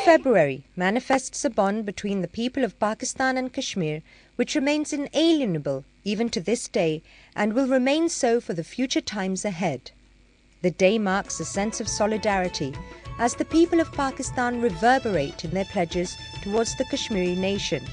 February manifests a bond between the people of Pakistan and Kashmir which remains inalienable even to this day and will remain so for the future times ahead. The day marks a sense of solidarity as the people of Pakistan reverberate in their pledges towards the Kashmiri nation.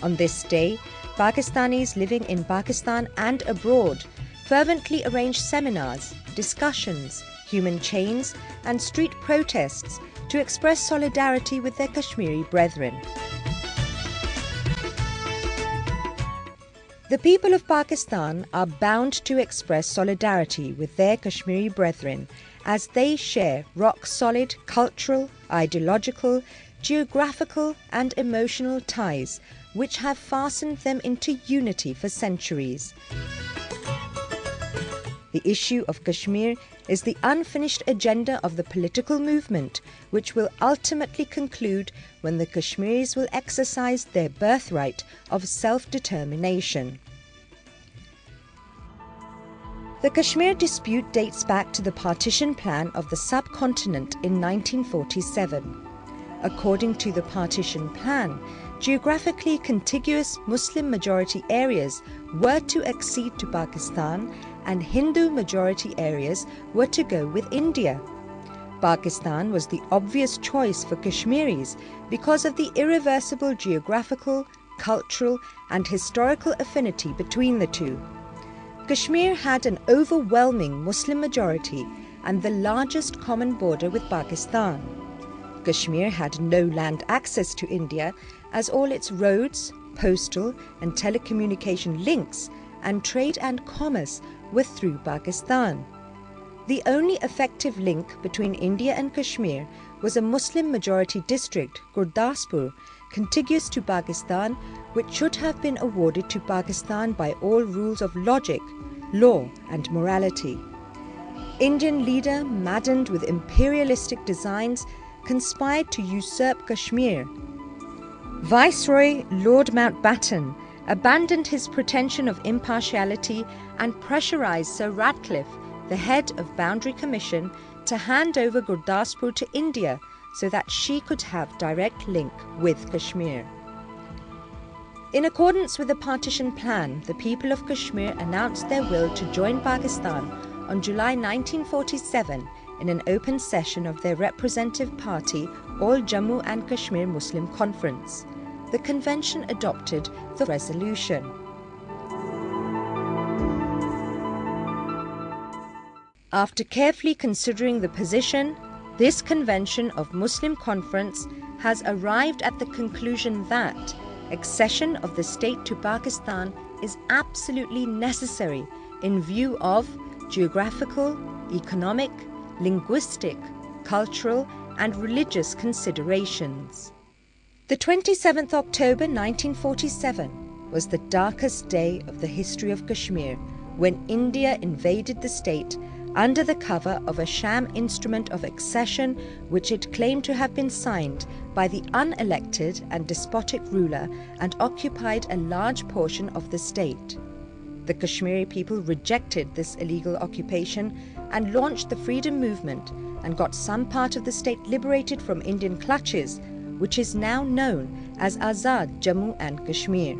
On this day, Pakistanis living in Pakistan and abroad fervently arrange seminars, discussions, human chains, and street protests to express solidarity with their Kashmiri brethren. The people of Pakistan are bound to express solidarity with their Kashmiri brethren as they share rock-solid cultural, ideological, geographical and emotional ties which have fastened them into unity for centuries. The issue of Kashmir is the unfinished agenda of the political movement, which will ultimately conclude when the Kashmiris will exercise their birthright of self-determination. The Kashmir dispute dates back to the partition plan of the subcontinent in 1947. According to the partition plan, geographically contiguous Muslim-majority areas were to accede to Pakistan and Hindu-majority areas were to go with India. Pakistan was the obvious choice for Kashmiris because of the irreversible geographical, cultural and historical affinity between the two. Kashmir had an overwhelming Muslim majority and the largest common border with Pakistan. Kashmir had no land access to India as all its roads, postal and telecommunication links and trade and commerce were through Pakistan. The only effective link between India and Kashmir was a Muslim-majority district, Gurdaspur, contiguous to Pakistan, which should have been awarded to Pakistan by all rules of logic, law and morality. Indian leader, maddened with imperialistic designs, conspired to usurp Kashmir. Viceroy Lord Mountbatten abandoned his pretension of impartiality and pressurized Sir Ratcliffe, the head of Boundary Commission, to hand over Gurdaspur to India so that she could have direct link with Kashmir. In accordance with the partition plan, the people of Kashmir announced their will to join Pakistan on July 1947 in an open session of their representative party, All Jammu and Kashmir Muslim Conference. The convention adopted the resolution. After carefully considering the position, this convention of Muslim Conference has arrived at the conclusion that accession of the state to Pakistan is absolutely necessary in view of geographical, economic, linguistic, cultural and religious considerations. The 27th October 1947 was the darkest day of the history of Kashmir when India invaded the state under the cover of a sham instrument of accession which it claimed to have been signed by the unelected and despotic ruler and occupied a large portion of the state. The Kashmiri people rejected this illegal occupation and launched the freedom movement and got some part of the state liberated from Indian clutches, which is now known as Azad Jammu and Kashmir.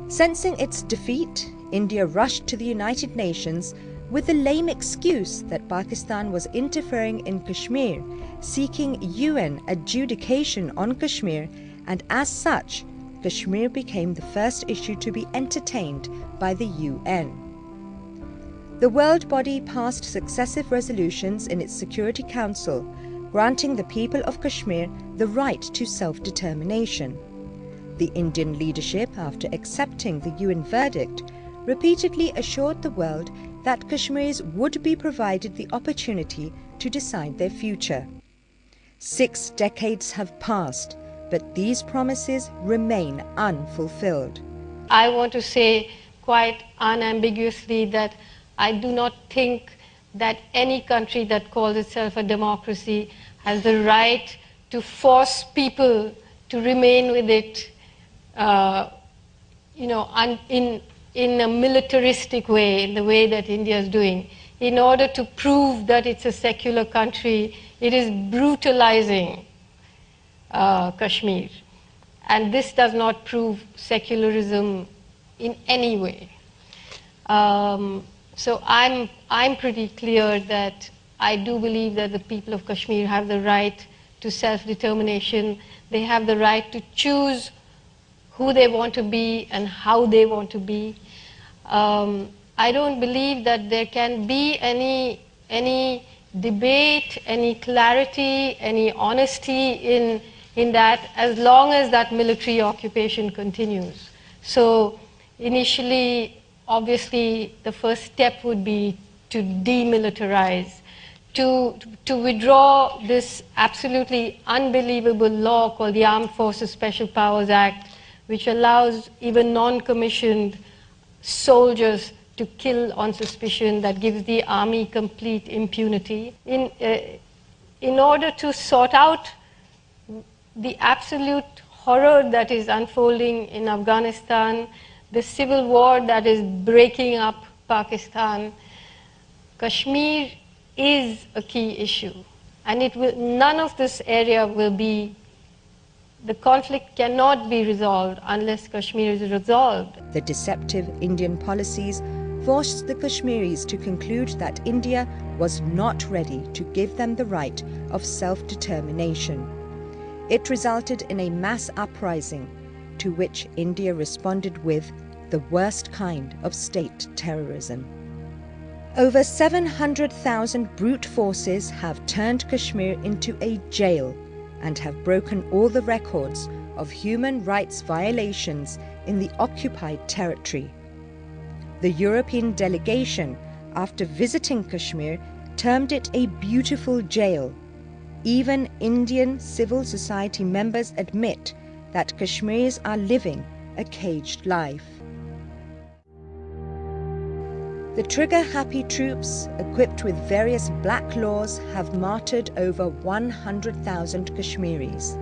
Sensing its defeat, India rushed to the United Nations with the lame excuse that Pakistan was interfering in Kashmir, seeking UN adjudication on Kashmir, and as such, Kashmir became the first issue to be entertained by the UN. The world body passed successive resolutions in its Security Council, granting the people of Kashmir the right to self-determination. The Indian leadership, after accepting the UN verdict, repeatedly assured the world that Kashmiris would be provided the opportunity to decide their future. 6 decades have passed, but these promises remain unfulfilled. I want to say quite unambiguously that I do not think that any country that calls itself a democracy has the right to force people to remain with it, in a militaristic way, in the way that India is doing. In order to prove that it's a secular country, it is brutalizing Kashmir. And this does not prove secularism in any way. So I'm pretty clear that I do believe that the people of Kashmir have the right to self-determination. They have the right to choose who they want to be and how they want to be. I don't believe that there can be any debate, any clarity, any honesty in that as long as that military occupation continues. So initially, obviously, the first step would be to demilitarize, to withdraw this absolutely unbelievable law called the Armed Forces Special Powers Act, which allows even non-commissioned soldiers to kill on suspicion, that gives the army complete impunity. In order to sort out the absolute horror that is unfolding in Afghanistan, the civil war that is breaking up Pakistan, Kashmir is a key issue. And none of this area will be, the conflict cannot be resolved unless Kashmir is resolved. The deceptive Indian policies forced the Kashmiris to conclude that India was not ready to give them the right of self-determination. It resulted in a mass uprising, to which India responded with the worst kind of state terrorism. Over 700,000 brute forces have turned Kashmir into a jail and have broken all the records of human rights violations in the occupied territory. The European delegation, after visiting Kashmir, termed it a beautiful jail. Even Indian civil society members admit that Kashmiris are living a caged life. The trigger-happy troops, equipped with various black laws, have martyred over 100,000 Kashmiris.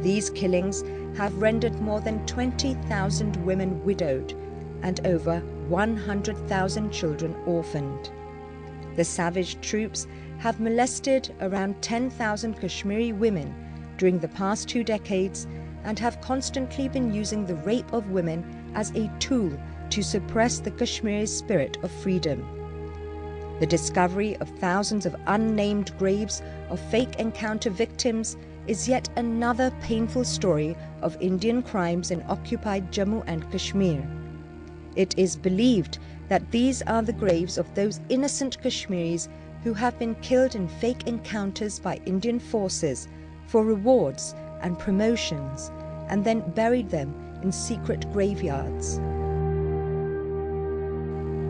These killings have rendered more than 20,000 women widowed and over 100,000 children orphaned. The savage troops have molested around 10,000 Kashmiri women during the past 2 decades and have constantly been using the rape of women as a tool to suppress the Kashmiri spirit of freedom. The discovery of thousands of unnamed graves of fake encounter victims is yet another painful story of Indian crimes in occupied Jammu and Kashmir. It is believed that these are the graves of those innocent Kashmiris who have been killed in fake encounters by Indian forces for rewards and promotions, and then buried them in secret graveyards.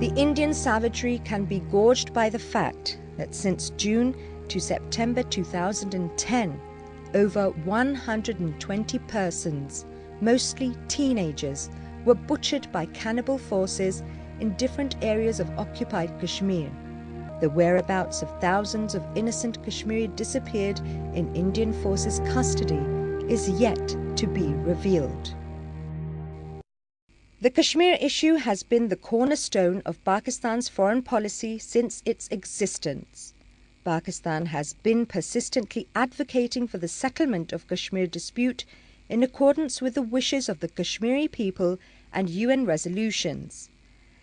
The Indian savagery can be gauged by the fact that since June to September 2010, over 120 persons, mostly teenagers, were butchered by cannibal forces in different areas of occupied Kashmir. The whereabouts of thousands of innocent Kashmiri disappeared in Indian forces' custody is yet to be revealed. The Kashmir issue has been the cornerstone of Pakistan's foreign policy since its existence. Pakistan has been persistently advocating for the settlement of Kashmir dispute in accordance with the wishes of the Kashmiri people and UN resolutions.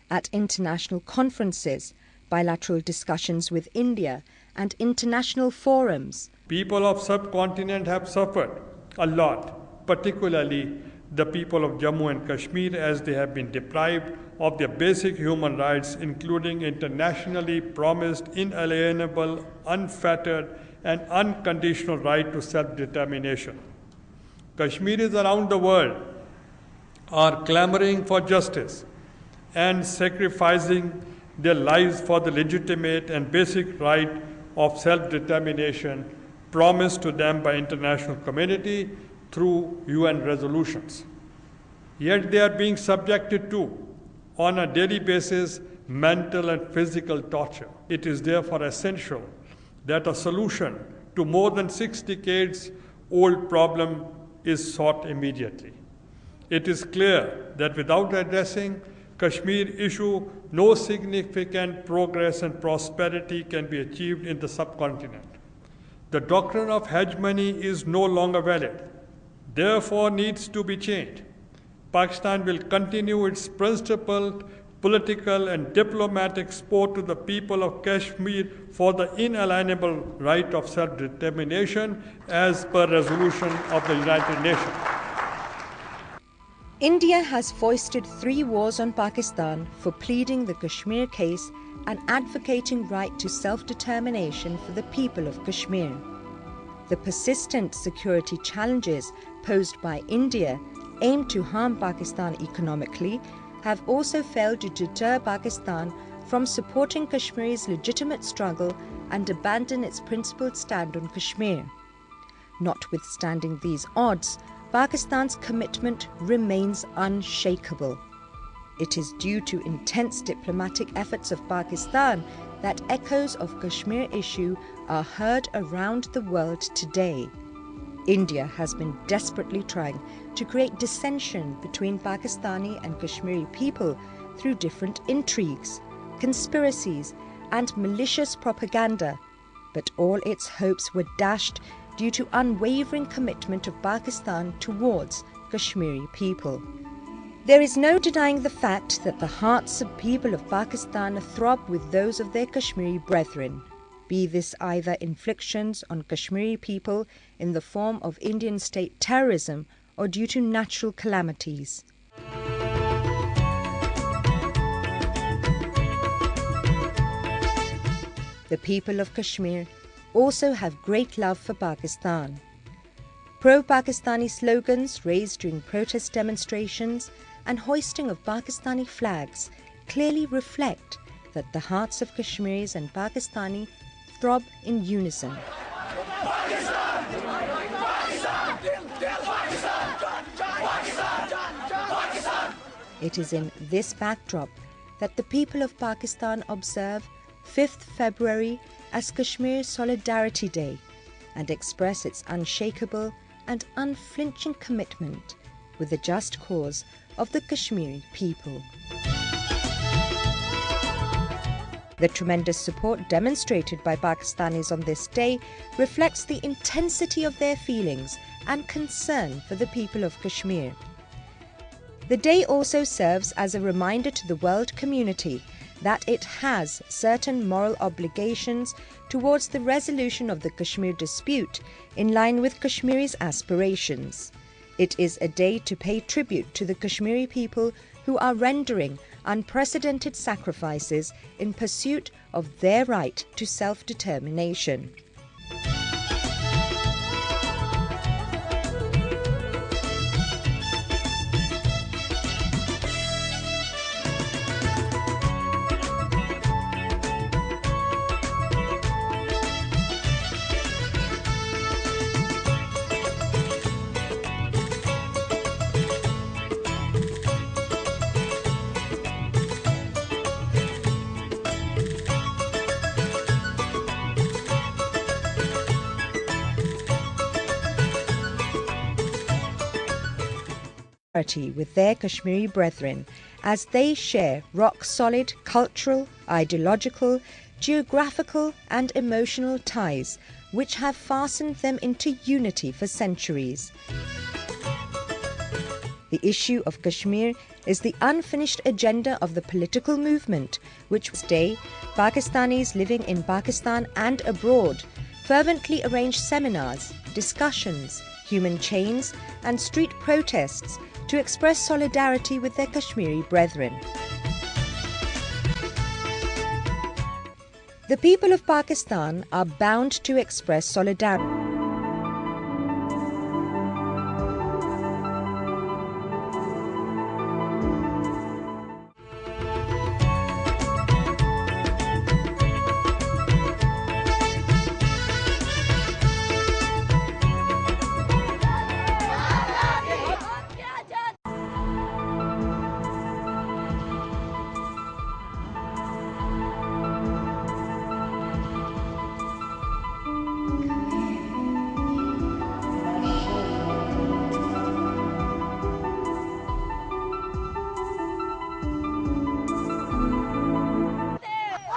At international conferences, bilateral discussions with India, and international forums, people of subcontinent have suffered a lot, particularly the people of Jammu and Kashmir, as they have been deprived of their basic human rights, including internationally promised inalienable, unfettered, and unconditional right to self-determination. Kashmiris around the world are clamoring for justice and sacrificing their lives for the legitimate and basic right of self-determination promised to them by international community through UN resolutions. Yet they are being subjected to, on a daily basis, mental and physical torture. It is therefore essential that a solution to more than 6 decades old problem is sought immediately. It is clear that without addressing Kashmir issue, no significant progress and prosperity can be achieved in the subcontinent. The doctrine of hegemony is no longer valid, therefore needs to be changed. Pakistan will continue its principled political and diplomatic support to the people of Kashmir for the inalienable right of self-determination as per resolution of the United Nations. India has foisted 3 wars on Pakistan for pleading the Kashmir case and advocating right to self-determination for the people of Kashmir. The persistent security challenges posed by India aimed to harm Pakistan economically have also failed to deter Pakistan from supporting Kashmir's legitimate struggle and abandon its principled stand on Kashmir. Notwithstanding these odds, Pakistan's commitment remains unshakable. It is due to intense diplomatic efforts of Pakistan that echoes of Kashmir issue are heard around the world today. India has been desperately trying to create dissension between Pakistani and Kashmiri people through different intrigues, conspiracies, and malicious propaganda, but all its hopes were dashed due to unwavering commitment of Pakistan towards Kashmiri people. There is no denying the fact that the hearts of people of Pakistan throb with those of their Kashmiri brethren, be this either inflictions on Kashmiri people in the form of Indian state terrorism or due to natural calamities. The people of Kashmir also have great love for Pakistan. Pro-Pakistani slogans raised during protest demonstrations and hoisting of Pakistani flags clearly reflect that the hearts of Kashmiris and Pakistani throb in unison. It is in this backdrop that the people of Pakistan observe 5th February as Kashmir Solidarity Day and express its unshakable and unflinching commitment with the just cause of the Kashmiri people. The tremendous support demonstrated by Pakistanis on this day reflects the intensity of their feelings and concern for the people of Kashmir. The day also serves as a reminder to the world community that it has certain moral obligations towards the resolution of the Kashmir dispute in line with Kashmiri's aspirations. It is a day to pay tribute to the Kashmiri people who are rendering unprecedented sacrifices in pursuit of their right to self-determination. With their Kashmiri brethren as they share rock-solid cultural, ideological, geographical and emotional ties which have fastened them into unity for centuries. The issue of Kashmir is the unfinished agenda of the political movement, which today Pakistanis living in Pakistan and abroad fervently arrange seminars, discussions, human chains and street protests to express solidarity with their Kashmiri brethren. The people of Pakistan are bound to express solidarity.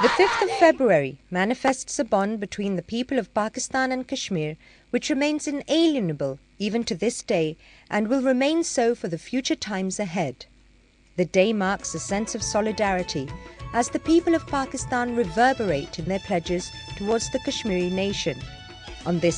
The 5th of February manifests a bond between the people of Pakistan and Kashmir which remains inalienable even to this day and will remain so for the future times ahead. The day marks a sense of solidarity as the people of Pakistan reverberate in their pledges towards the Kashmiri nation. On this